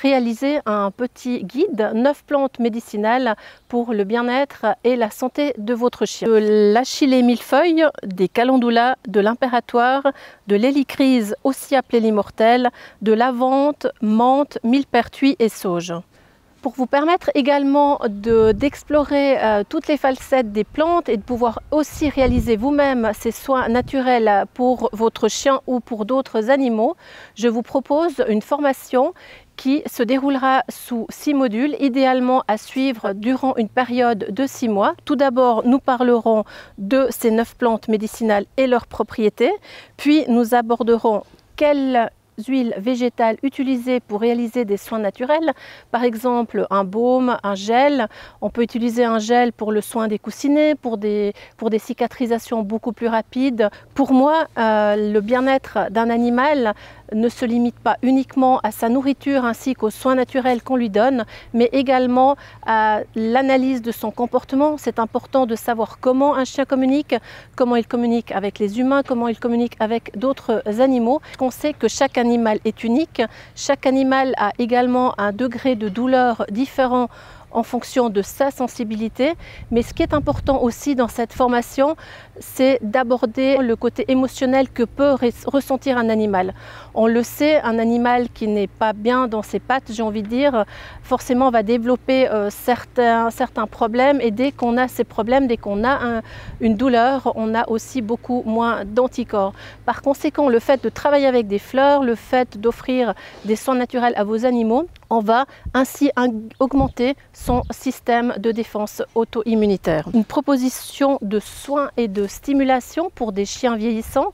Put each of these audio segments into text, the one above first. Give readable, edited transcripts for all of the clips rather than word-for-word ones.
réalisé un petit guide 9 plantes médicinales pour le bien-être et la santé de votre chien. De l'achillée millefeuille, des calendulas, de l'impératoire, de l'hélicryse, aussi appelée l'immortelle, de lavante, menthe, millepertuis et sauge. Pour vous permettre également d'explorer toutes les facettes des plantes et de pouvoir aussi réaliser vous-même ces soins naturels pour votre chien ou pour d'autres animaux, je vous propose une formation qui se déroulera sous 6 modules, idéalement à suivre durant une période de 6 mois. Tout d'abord, nous parlerons de ces 9 plantes médicinales et leurs propriétés, puis nous aborderons quelles huiles végétales utilisées pour réaliser des soins naturels, par exemple un baume, un gel. On peut utiliser un gel pour le soin des coussinets, pour des cicatrisations beaucoup plus rapides. Pour moi, le bien-être d'un animal ne se limite pas uniquement à sa nourriture ainsi qu'aux soins naturels qu'on lui donne, mais également à l'analyse de son comportement. C'est important de savoir comment un chien communique, comment il communique avec les humains, comment il communique avec d'autres animaux. On sait que chaque animal est unique, chaque animal a également un degré de douleur différent en fonction de sa sensibilité, mais ce qui est important aussi dans cette formation, c'est d'aborder le côté émotionnel que peut ressentir un animal. On le sait, un animal qui n'est pas bien dans ses pattes, j'ai envie de dire, forcément va développer certains problèmes, et dès qu'on a ces problèmes, dès qu'on a une douleur, on a aussi beaucoup moins d'anticorps. Par conséquent, le fait de travailler avec des fleurs, le fait d'offrir des soins naturels à vos animaux, on va ainsi augmenter son système de défense auto-immunitaire. Une proposition de soins et de stimulation pour des chiens vieillissants.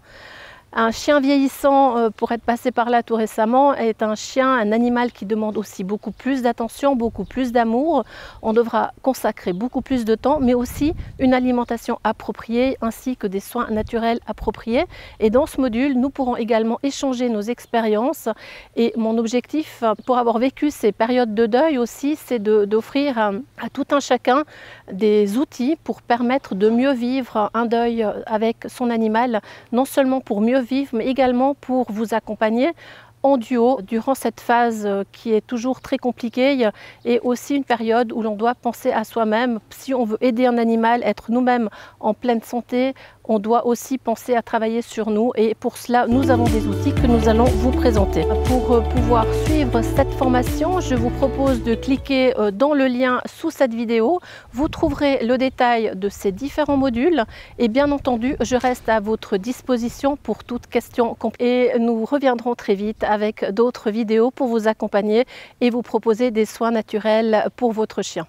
Un chien vieillissant, pour être passé par là tout récemment, est un animal qui demande aussi beaucoup plus d'attention, beaucoup plus d'amour. On devra consacrer beaucoup plus de temps, mais aussi une alimentation appropriée ainsi que des soins naturels appropriés. Et dans ce module, nous pourrons également échanger nos expériences. Et mon objectif, pour avoir vécu ces périodes de deuil aussi, c'est d'offrir à tout un chacun des outils pour permettre de mieux vivre un deuil avec son animal, non seulement pour mieux vivre, mais également pour vous accompagner en duo durant cette phase qui est toujours très compliquée, et aussi une période où l'on doit penser à soi-même. Si on veut aider un animal, être nous-mêmes en pleine santé, on doit aussi penser à travailler sur nous, et pour cela nous avons des outils que nous allons vous présenter. Pour pouvoir suivre cette formation, je vous propose de cliquer dans le lien sous cette vidéo. Vous trouverez le détail de ces différents modules, et bien entendu je reste à votre disposition pour toute question, et nous reviendrons très vite avec d'autres vidéos pour vous accompagner et vous proposer des soins naturels pour votre chien.